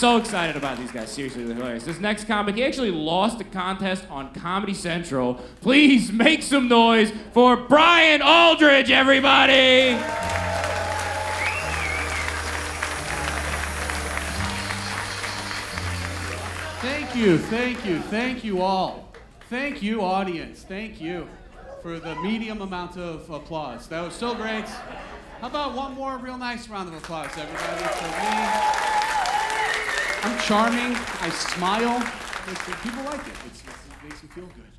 so excited about these guys. Seriously, they're hilarious. This next comic, he actually lost a contest on Comedy Central. Please make some noise for Brian Aldridge, everybody! Thank you all. Thank you, audience. Thank you for the medium amount of applause. That was so great. How about one more real nice round of applause, everybody, for me? I'm charming. I smile. People like it. It makes me feel good.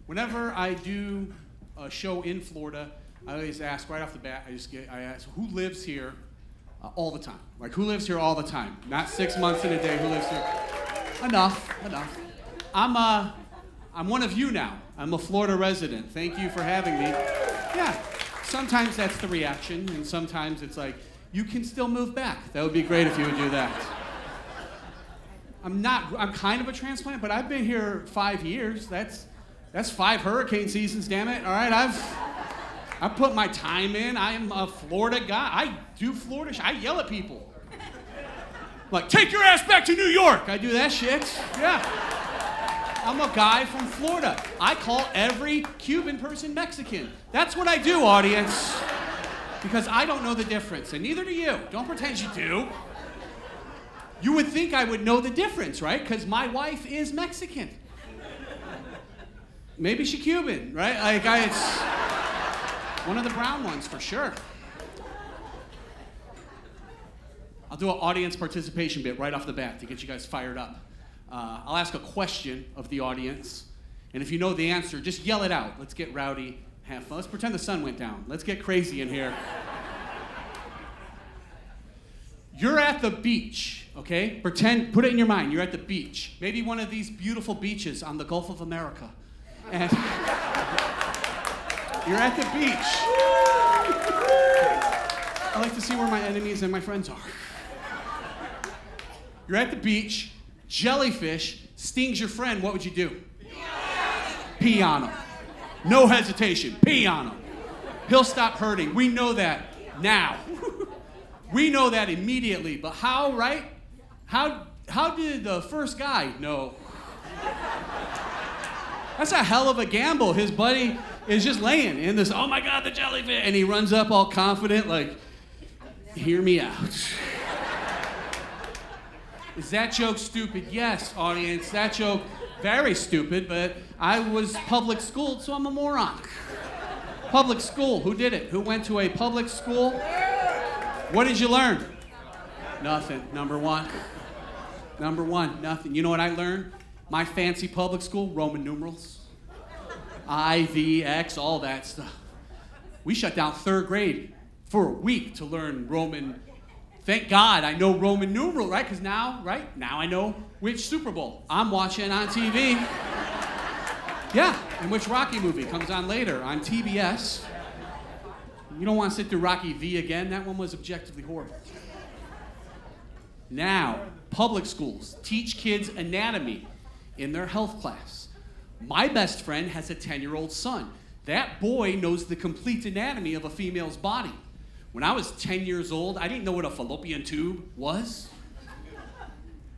Whenever I do a show in Florida, I always ask right off the bat, I ask, who lives here all the time? Like, who lives here all the time? Not 6 months in a day, who lives here? Enough. I'm one of you now. I'm a Florida resident. Thank you for having me. Yeah, sometimes that's the reaction, and sometimes it's like, you can still move back. That would be great if you would do that. I'm kind of a transplant, but I've been here 5 years. That's 5 hurricane seasons, damn it. All right, I've put my time in. I'm a Florida guy. I do Florida I yell at people. Like, take your ass back to New York. I do that shit. Yeah. I'm a guy from Florida. I call every Cuban person Mexican. That's what I do, audience. Because I don't know the difference, and neither do you. Don't pretend you do. You would think I would know the difference, right? Because my wife is Mexican. Maybe she's Cuban, right? It's one of the brown ones for sure. I'll do an audience participation bit right off the bat to get you guys fired up. I'll ask a question of the audience, and if you know the answer, just yell it out. Let's get rowdy, have fun. Let's pretend the sun went down. Let's get crazy in here. You're at the beach, okay? Put it in your mind, you're at the beach. Maybe one of these beautiful beaches on the Gulf of America. And you're at the beach. I like to see where my enemies and my friends are. You're at the beach, jellyfish stings your friend, what would you do? Pee on him. No hesitation, pee on him. He'll stop hurting. We know that now. We know that immediately, but how, right? How did the first guy know? That's a hell of a gamble. His buddy is just laying in this, oh my God, the jellyfish, and he runs up all confident, like, hear me out. Is that joke stupid? Yes, audience, that joke, very stupid, but I was public schooled, so I'm a moron. Public school, who did it? Who went to a public school? What did you learn? Nothing, number one, nothing. You know what I learned? My fancy public school, Roman numerals. I, V, X, all that stuff. We shut down 3rd grade for a week to learn Roman. Thank God I know Roman numeral, right? Because now I know which Super Bowl I'm watching on TV. Yeah, and which Rocky movie comes on later on TBS. You don't want to sit through Rocky V again. That one was objectively horrible. Now, public schools teach kids anatomy in their health class. My best friend has a 10-year-old son. That boy knows the complete anatomy of a female's body. When I was 10 years old, I didn't know what a fallopian tube was.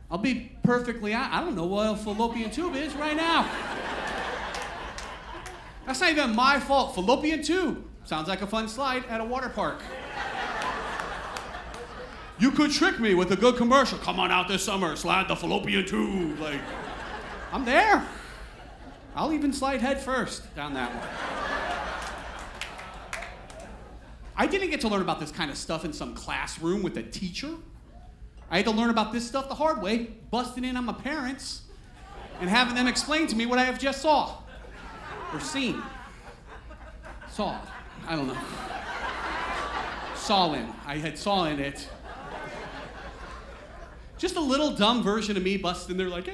I'll be perfectly honest, I don't know what a fallopian tube is right now. That's not even my fault. Fallopian tube. Sounds like a fun slide at a water park. You could trick me with a good commercial. Come on out this summer, slide the fallopian tube. Like, I'm there. I'll even slide head first down that one. I didn't get to learn about this kind of stuff in some classroom with a teacher. I had to learn about this stuff the hard way, busting in on my parents and having them explain to me what I have just saw or seen. Saw. I don't know. Saw-in. I had saw in it. Just a little dumb version of me busting there like,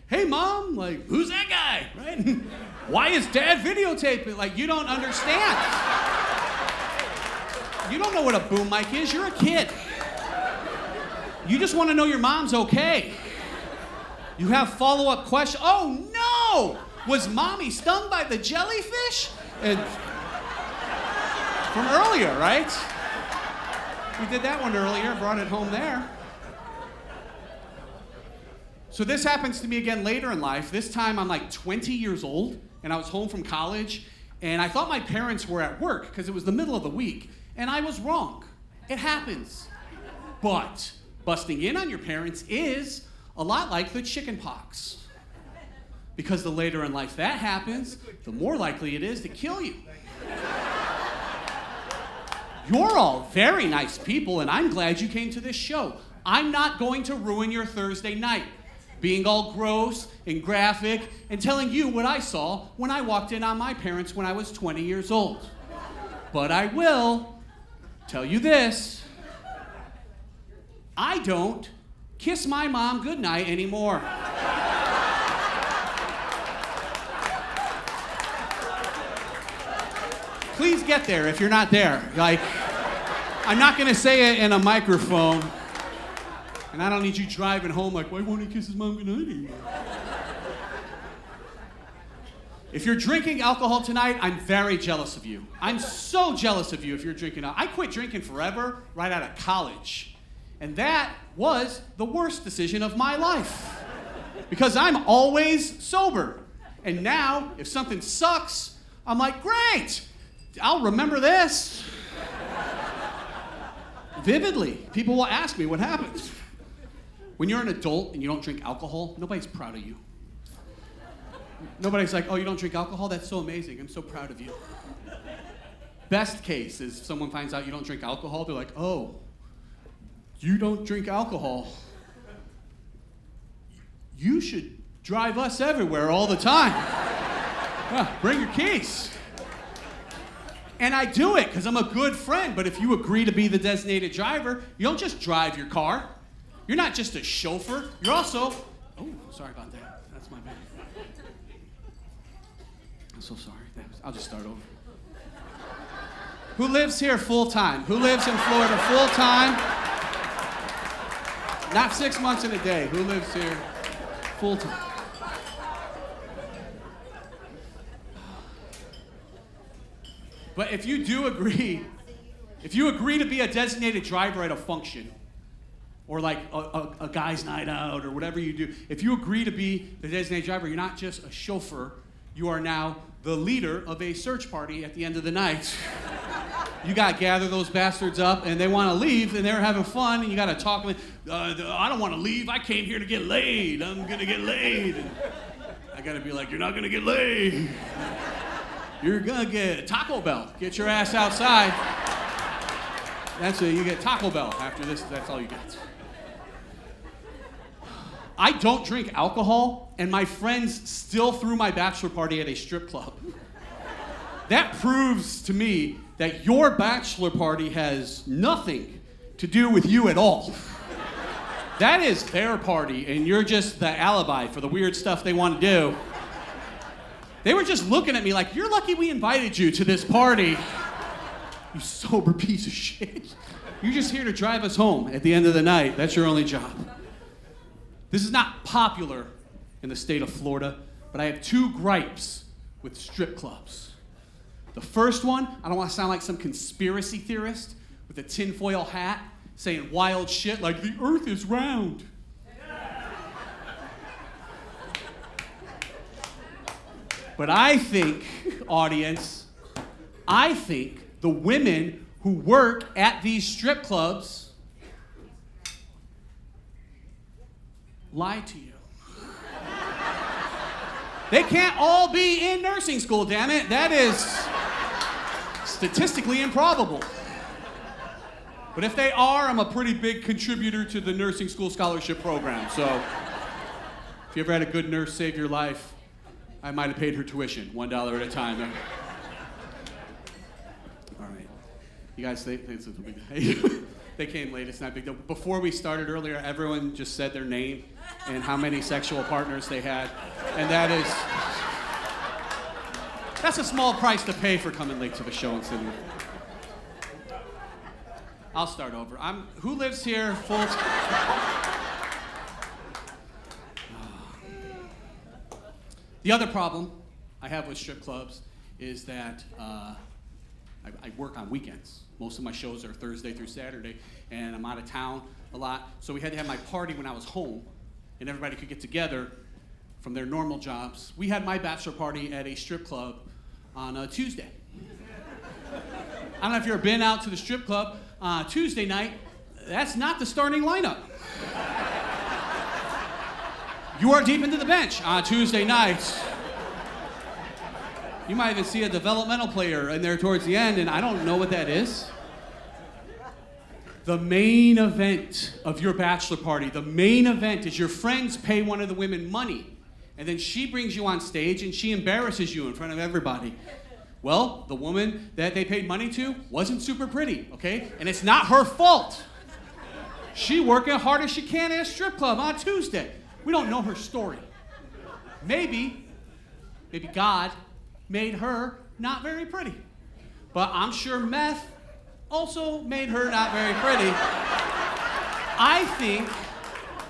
hey mom, like, who's that guy, right? Why is dad videotaping? Like, you don't understand. You don't know what a boom mic is. You're a kid. You just want to know your mom's okay. You have follow-up questions. Oh no! Was mommy stung by the jellyfish? And from earlier, right? We did that one earlier, brought it home there. So this happens to me again later in life. This time I'm like 20 years old, and I was home from college, and I thought my parents were at work because it was the middle of the week, and I was wrong. It happens. But busting in on your parents is a lot like the chicken pox. Because the later in life that happens, the more likely it is to kill you. You're all very nice people, and I'm glad you came to this show. I'm not going to ruin your Thursday night, being all gross and graphic and telling you what I saw when I walked in on my parents when I was 20 years old. But I will tell you this. I don't kiss my mom goodnight anymore. Please get there if you're not there. Like, I'm not gonna say it in a microphone, and I don't need you driving home like, why won't he kiss his mom goodnight anymore? If you're drinking alcohol tonight, I'm very jealous of you. I'm so jealous of you if you're drinking. I quit drinking forever right out of college. And that was the worst decision of my life. Because I'm always sober. And now, if something sucks, I'm like, great, I'll remember this. Vividly. People will ask me what happens. When you're an adult and you don't drink alcohol, nobody's proud of you. Nobody's like, oh, you don't drink alcohol? That's so amazing. I'm so proud of you. Best case is someone finds out you don't drink alcohol. They're like, oh, you don't drink alcohol. You should drive us everywhere all the time. Bring your keys. And I do it because I'm a good friend. But if you agree to be the designated driver, you don't just drive your car. You're not just a chauffeur. You're also, oh, sorry about that. That's my bad. I'm so sorry. I'll just start over. Who lives here full time? Who lives in Florida full time? Not 6 months in a day. Who lives here full time? But if you do agree, if you agree to be a designated driver at a function, or like a guy's night out, or whatever you do, if you agree to be the designated driver, you're not just a chauffeur, you are now the leader of a search party at the end of the night. You gotta gather those bastards up, and they wanna leave, and they're having fun, and you gotta talk to them. I don't wanna leave, I came here to get laid, I'm gonna get laid. And I gotta be like, you're not gonna get laid. You're gonna get Taco Bell. Get your ass outside. That's it, you get Taco Bell after this, that's all you get. I don't drink alcohol, and my friends still threw my bachelor party at a strip club. That proves to me that your bachelor party has nothing to do with you at all. That is their party, and you're just the alibi for the weird stuff they want to do. They were just looking at me like, you're lucky we invited you to this party. You sober piece of shit. You're just here to drive us home at the end of the night. That's your only job. This is not popular in the state of Florida, but I have 2 gripes with strip clubs. The first one, I don't want to sound like some conspiracy theorist with a tinfoil hat saying wild shit like the earth is round. But I think, audience, I think the women who work at these strip clubs lie to you. They can't all be in nursing school, damn it. That is statistically improbable. But if they are, I'm a pretty big contributor to the nursing school scholarship program. So if you ever had a good nurse save your life, I might have paid her tuition, $1 at a time. All right. You guys think it's a big deal? They came late, it's not a big deal. Before we started earlier, everyone just said their name and how many sexual partners they had. And that's a small price to pay for coming late to the show and sitting. I'll start over. Who lives here full time? The other problem I have with strip clubs is that I work on weekends. Most of my shows are Thursday through Saturday, and I'm out of town a lot. So we had to have my party when I was home, and everybody could get together from their normal jobs, we had my bachelor party at a strip club on a Tuesday. I don't know if you've ever been out to the strip club Tuesday night. That's not the starting lineup. You are deep into the bench on Tuesday nights. You might even see a developmental player in there towards the end, and I don't know what that is. The main event of your bachelor party, the main event is your friends pay one of the women money, and then she brings you on stage and she embarrasses you in front of everybody. Well, the woman that they paid money to wasn't super pretty, okay? And it's not her fault. She working hard as she can at a strip club on Tuesday. We don't know her story. Maybe God made her not very pretty. But I'm sure meth also made her not very pretty. I think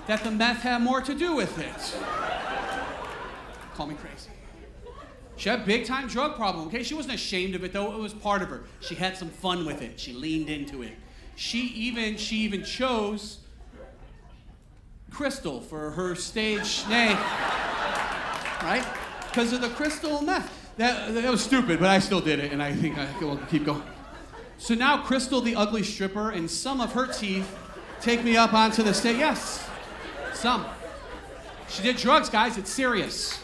that the meth had more to do with it. Call me crazy. She had a big-time drug problem, okay? She wasn't ashamed of it, though. It was part of her. She had some fun with it. She leaned into it. She even chose Crystal for her stage name, right? Because of the crystal meth. That was stupid, but I still did it, and I think I will keep going. So now Crystal, the ugly stripper, and some of her teeth take me up onto the stage. Yes, some. She did drugs, guys. It's serious.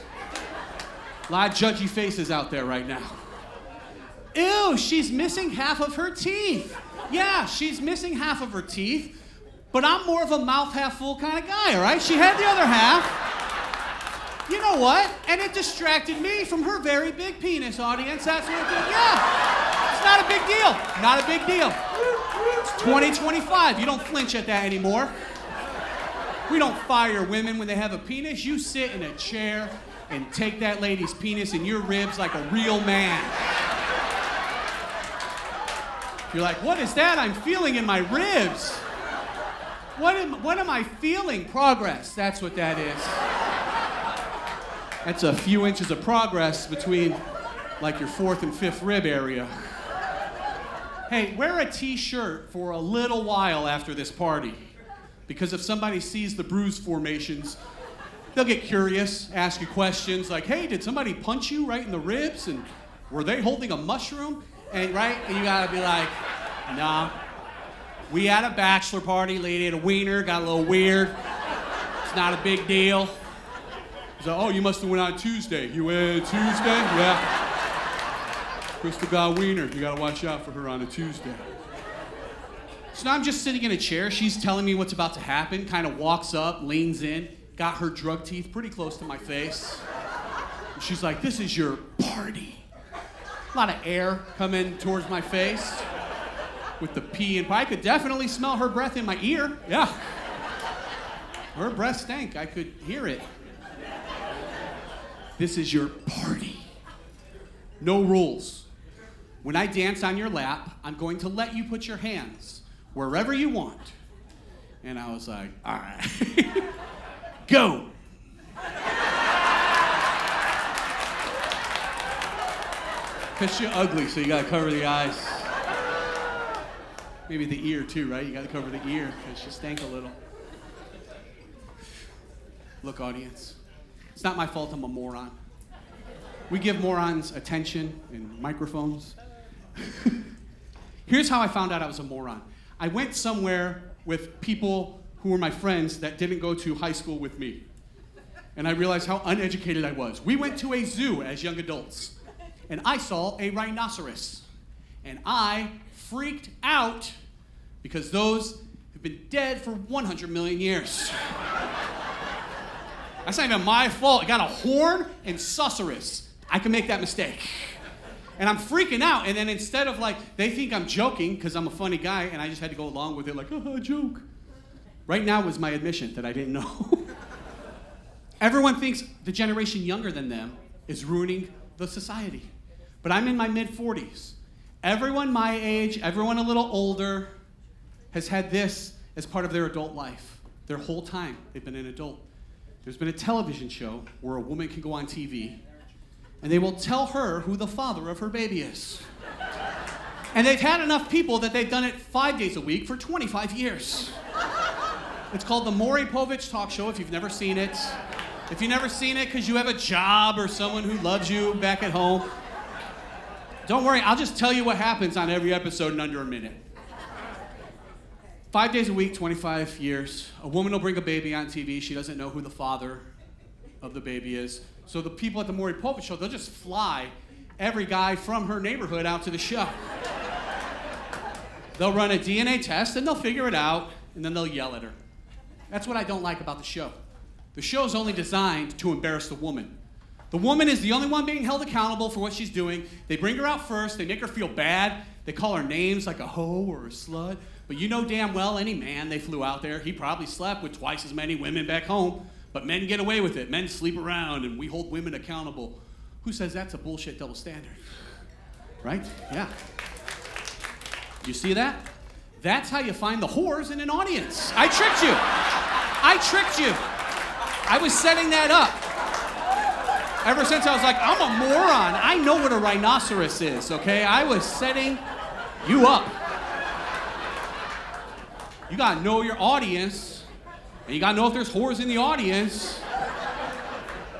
A lot of judgy faces out there right now. Ew, she's missing half of her teeth. Yeah, she's missing half of her teeth, but I'm more of a mouth half full kind of guy, all right? She had the other half. You know what? And it distracted me from her very big penis, audience. That's what it did. Yeah, it's not a big deal. Not a big deal. It's 2025. You don't flinch at that anymore. We don't fire women when they have a penis. You sit in a chair and take that lady's penis in your ribs like a real man. You're like, what is that I'm feeling in my ribs? What am I feeling? Progress, that's what that is. That's a few inches of progress between like your fourth and fifth rib area. Hey, wear a t-shirt for a little while after this party. Because if somebody sees the bruise formations, they'll get curious, ask you questions like, hey, did somebody punch you right in the ribs? And were they holding a mushroom? And right? And you gotta be like, nah. We had a bachelor party, lady had a wiener, got a little weird. It's not a big deal. So, oh, you must have went on Tuesday. You went on Tuesday? Yeah. Crystal got a wiener. You gotta watch out for her on a Tuesday. So now I'm just sitting in a chair. She's telling me what's about to happen, kind of walks up, leans in, got her drug teeth pretty close to my face. And she's like, this is your party. A lot of air coming towards my face with the pee and I could definitely smell her breath in my ear. Yeah. Her breath stank. I could hear it. This is your party. No rules. When I dance on your lap, I'm going to let you put your hands wherever you want. And I was like, all right. Go. Because you're ugly, so you gotta cover the eyes. Maybe the ear too, right? You gotta cover the ear because you stank a little. Look, audience, it's not my fault I'm a moron. We give morons attention and microphones. Here's how I found out I was a moron. I went somewhere with people who were my friends that didn't go to high school with me. And I realized how uneducated I was. We went to a zoo as young adults. And I saw a rhinoceros. And I freaked out because those have been dead for 100 million years. That's not even my fault. It got a horn and susurrus. I can make that mistake. And I'm freaking out. And then instead of like, they think I'm joking because I'm a funny guy and I just had to go along with it like, oh, joke. Right now was my admission that I didn't know. Everyone thinks the generation younger than them is ruining the society. But I'm in my mid-40s. Everyone my age, everyone a little older, has had this as part of their adult life. Their whole time they've been an adult. There's been a television show where a woman can go on TV and they will tell her who the father of her baby is. And they've had enough people that they've done it 5 days a week for 25 years. It's called the Maury Povich Talk Show, if you've never seen it. If you've never seen it because you have a job or someone who loves you back at home, don't worry, I'll just tell you what happens on every episode in under a minute. 5 days a week, 25 years, a woman will bring a baby on TV. She doesn't know who the father of the baby is. So the people at the Maury Povich Show, they'll just fly every guy from her neighborhood out to the show. They'll run a DNA test, and they'll figure it out, and then they'll yell at her. That's what I don't like about the show. The show's only designed to embarrass the woman. The woman is the only one being held accountable for what she's doing. They bring her out first. They make her feel bad. They call her names like a hoe or a slut. But you know damn well any man they flew out there, he probably slept with twice as many women back home. But men get away with it. Men sleep around, and we hold women accountable. Who says that's a bullshit double standard? Right? Yeah. You see that? That's how you find the whores in an audience. I tricked you. I was setting that up. Ever since I was like, I'm a moron. I know what a rhinoceros is, okay? I was setting you up. You gotta know your audience, and you gotta know if there's whores in the audience.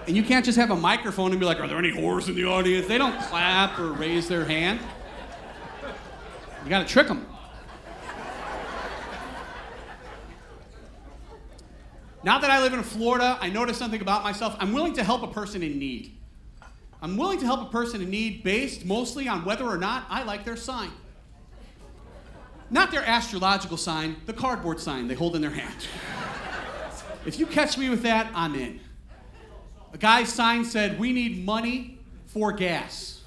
And you can't just have a microphone and be like, are there any whores in the audience? They don't clap or raise their hand. You gotta trick them. Now that I live in Florida, I noticed something about myself. I'm willing to help a person in need. I'm willing to help a person in need based mostly on whether or not I like their sign. Not their astrological sign, the cardboard sign they hold in their hand. If you catch me with that, I'm in. A guy's sign said, we need money for gas.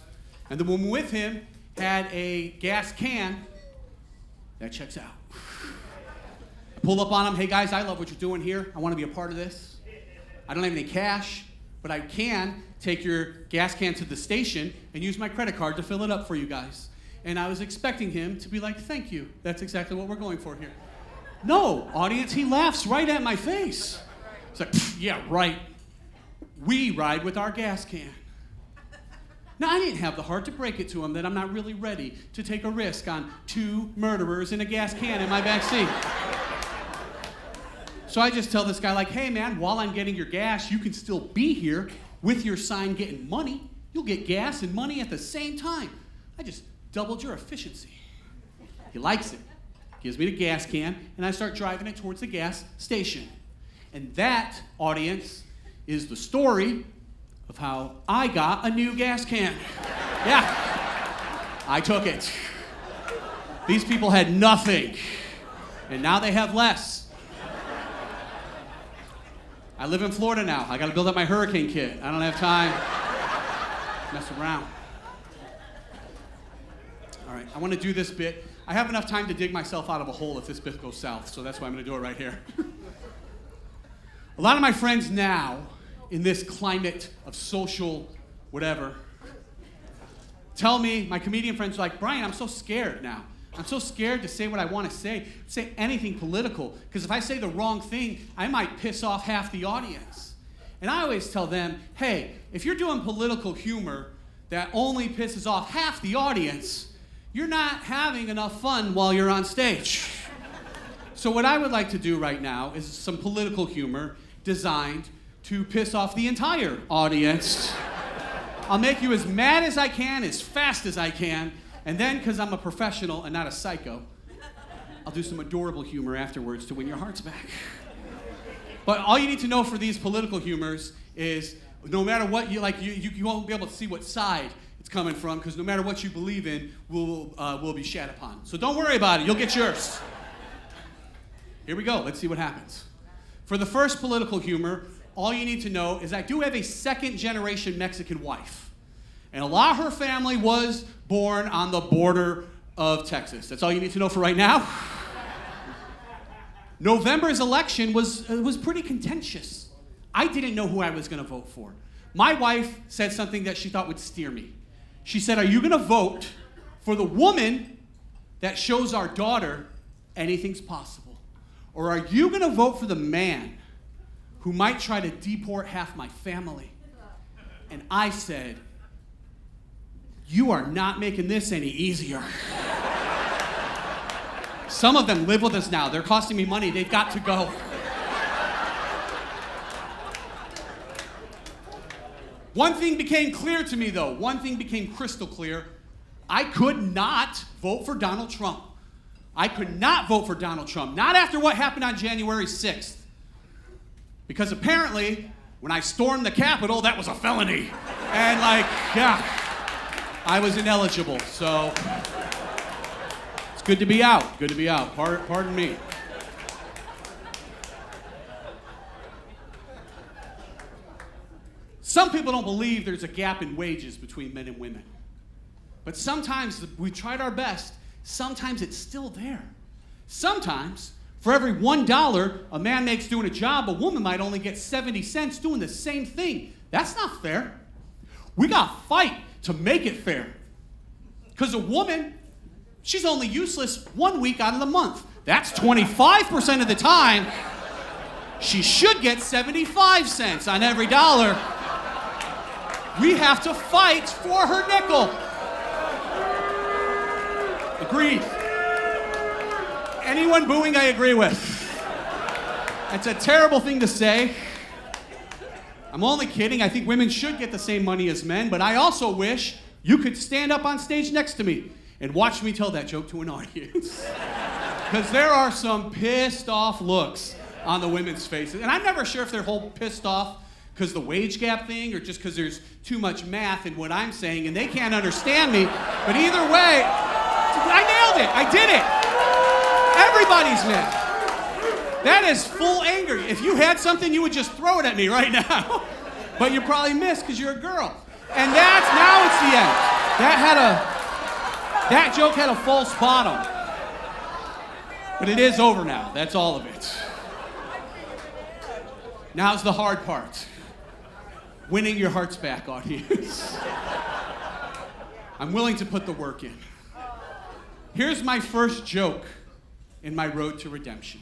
And the woman with him had a gas can. That checks out. I pull up on him, hey guys, I love what you're doing here. I want to be a part of this. I don't have any cash, but I can take your gas can to the station and use my credit card to fill it up for you guys. And I was expecting him to be like, thank you. That's exactly what we're going for here. No, audience, he laughs right at my face. He's like, yeah, right. We ride with our gas can. Now, I didn't have the heart to break it to him that I'm not really ready to take a risk on 2 murderers in a gas can in my back seat. So I just tell this guy, like, hey, man, while I'm getting your gas, you can still be here with your sign getting money. You'll get gas and money at the same time. I just doubled your efficiency. He likes it. Gives me the gas can, and I start driving it towards the gas station. And that, audience, is the story of how I got a new gas can. Yeah, I took it. These people had nothing, and now they have less. I live in Florida now. I gotta build up my hurricane kit. I don't have time to mess around. All right, I wanna do this bit. I have enough time to dig myself out of a hole if this bit goes south, so that's why I'm gonna do it right here. A lot of my friends now, in this climate of social whatever, tell me, my comedian friends are like, Brian, I'm so scared now. I'm so scared to say what I want to say anything political, because if I say the wrong thing, I might piss off half the audience. And I always tell them, hey, if you're doing political humor that only pisses off half the audience, you're not having enough fun while you're on stage. So what I would like to do right now is some political humor designed to piss off the entire audience. I'll make you as mad as I can, as fast as I can, and then, because I'm a professional and not a psycho, I'll do some adorable humor afterwards to win your hearts back. But all you need to know for these political humors is no matter what you like, you won't be able to see what side it's coming from, because no matter what you believe in, will be shat upon. So don't worry about it, you'll get yours. Here we go, let's see what happens. For the first political humor, all you need to know is I do have a second-generation Mexican wife. And a lot of her family was born on the border of Texas. That's all you need to know for right now. November's election was pretty contentious. I didn't know who I was going to vote for. My wife said something that she thought would steer me. She said, are you going to vote for the woman that shows our daughter anything's possible? Or are you going to vote for the man who might try to deport half my family? And I said, you are not making this any easier. Some of them live with us now. They're costing me money. They've got to go. One thing became clear to me, though. One thing became crystal clear. I could not vote for Donald Trump. I could not vote for Donald Trump. Not after what happened on January 6th. Because apparently, when I stormed the Capitol, that was a felony. And I was ineligible. So, it's good to be out. Good to be out. Pardon me. Some people don't believe there's a gap in wages between men and women. But sometimes we tried our best. Sometimes it's still there. Sometimes, for every $1 a man makes doing a job, a woman might only get 70 cents doing the same thing. That's not fair. We got to fight to make it fair. Because a woman, she's only useless 1 week out of the month. That's 25% of the time. She should get 75 cents on every dollar. We have to fight for her nickel. Agreed. Anyone booing, I agree with. It's a terrible thing to say. I'm only kidding. I think women should get the same money as men, but I also wish you could stand up on stage next to me and watch me tell that joke to an audience. Because there are some pissed off looks on the women's faces. And I'm never sure if they're whole pissed off because the wage gap thing or just because there's too much math in what I'm saying and they can't understand me. But either way, I nailed it. I did it. Everybody's mad. That is full anger. If you had something, you would just throw it at me right now. But you probably missed because you're a girl. And now it's the end. That joke had a false bottom. But it is over now. That's all of it. Now's the hard part. Winning your hearts back, audience. I'm willing to put the work in. Here's my first joke in my road to redemption.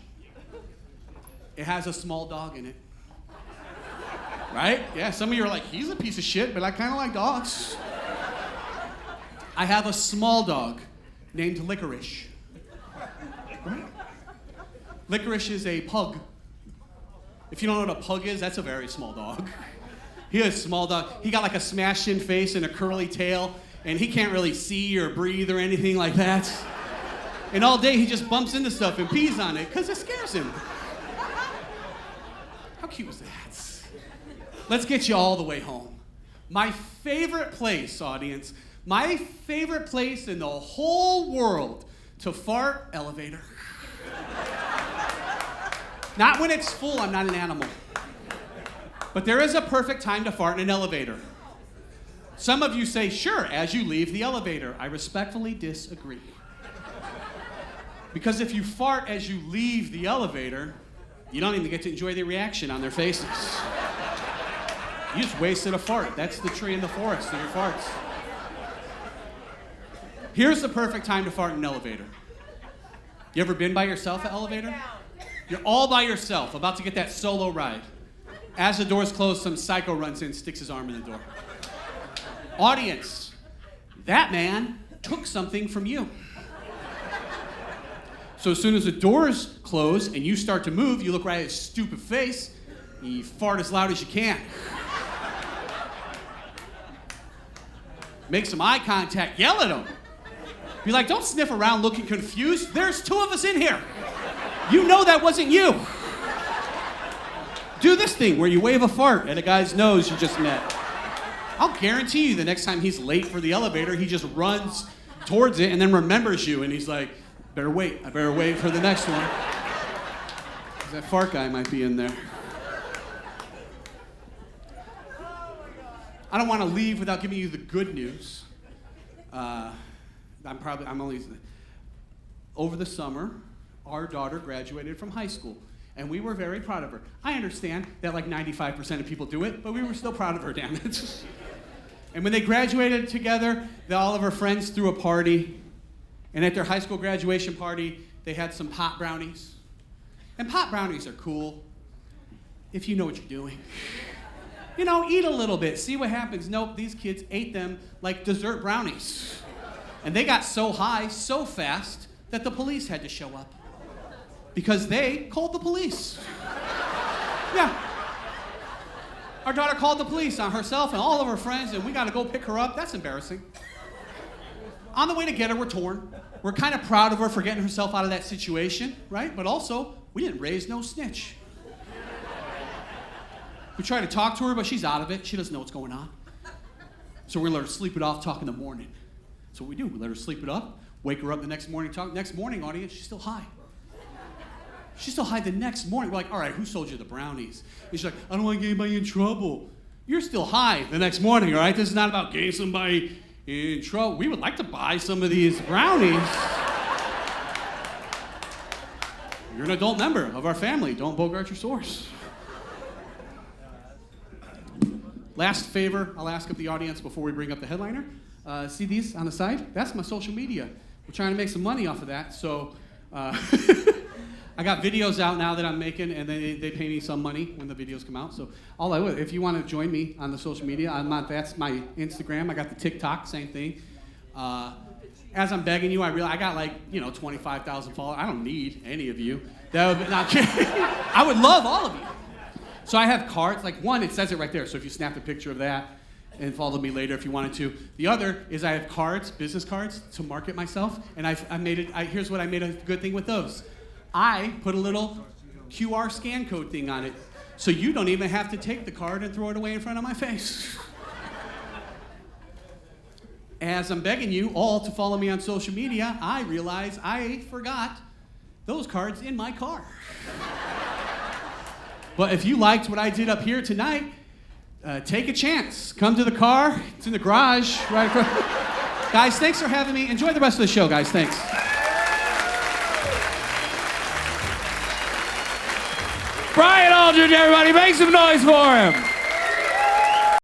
It has a small dog in it. Right? Yeah, some of you are like, he's a piece of shit, but I kind of like dogs. I have a small dog named Licorice. Right? Licorice is a pug. If you don't know what a pug is, that's a very small dog. He is a small dog. He got like a smashed-in face and a curly tail, and he can't really see or breathe or anything like that. And all day he just bumps into stuff and pees on it because it scares him. How cute was that? Let's get you all the way home. My favorite place, audience, my favorite place in the whole world to fart, elevator. Not when it's full, I'm not an animal. But there is a perfect time to fart in an elevator. Some of you say, sure, as you leave the elevator. I respectfully disagree. Because if you fart as you leave the elevator, you don't even get to enjoy the reaction on their faces. You just wasted a fart. That's the tree in the forest of your farts. Here's the perfect time to fart in an elevator. You ever been by yourself at an elevator? You're all by yourself, about to get that solo ride. As the doors close, some psycho runs in, sticks his arm in the door. Audience, that man took something from you. So as soon as the doors close and you start to move, you look right at his stupid face, and you fart as loud as you can. Make some eye contact, yell at him. Be like, don't sniff around looking confused. There's two of us in here. You know that wasn't you. Do this thing where you wave a fart at a guy's nose you just met. I'll guarantee you the next time he's late for the elevator, he just runs towards it and then remembers you and he's like, I better wait for the next one. 'Cause that fart guy might be in there. I don't want to leave without giving you the good news. Over the summer, our daughter graduated from high school, and we were very proud of her. I understand that like 95% of people do it, but we were still proud of her, damn it. And when they graduated together, all of her friends threw a party, and at their high school graduation party, they had some pot brownies. And pot brownies are cool if you know what you're doing. You know, eat a little bit, see what happens. Nope, these kids ate them like dessert brownies. And they got so high, so fast, that the police had to show up. Because they called the police. Yeah. Our daughter called the police on herself and all of her friends, and we got to go pick her up. That's embarrassing. On the way to get her, we're torn. We're kind of proud of her for getting herself out of that situation, right? But also, we didn't raise no snitch. We try to talk to her, but she's out of it. She doesn't know what's going on. So we're gonna let her sleep it off, talk in the morning. So what we do, we let her sleep it up, wake her up the next morning, talk. Next morning, audience, she's still high. She's still high the next morning. We're like, all right, who sold you the brownies? And she's like, I don't want to get anybody in trouble. You're still high the next morning, all right? This is not about getting somebody in trouble. We would like to buy some of these brownies. You're an adult member of our family. Don't bogart your source. Last favor I'll ask of the audience before we bring up the headliner. See these on the side? That's my social media. We're trying to make some money off of that. So I got videos out now that I'm making, and they pay me some money when the videos come out. So if you want to join me on the social media, that's my Instagram. I got the TikTok, same thing. As I'm begging you, I got 25,000 followers. I don't need any of you. That would be, not kidding. I would love all of you. So I have cards, one, it says it right there, so if you snap a picture of that and follow me later if you wanted to. The other is I have cards, business cards, to market myself, and here's what I made a good thing with those. I put a little QR scan code thing on it, so you don't even have to take the card and throw it away in front of my face. As I'm begging you all to follow me on social media, I realize I forgot those cards in my car. But if you liked what I did up here tonight, take a chance. Come to the car. It's in the garage right across. Guys, thanks for having me. Enjoy the rest of the show, guys. Thanks. Brian Aldridge, everybody, make some noise for him.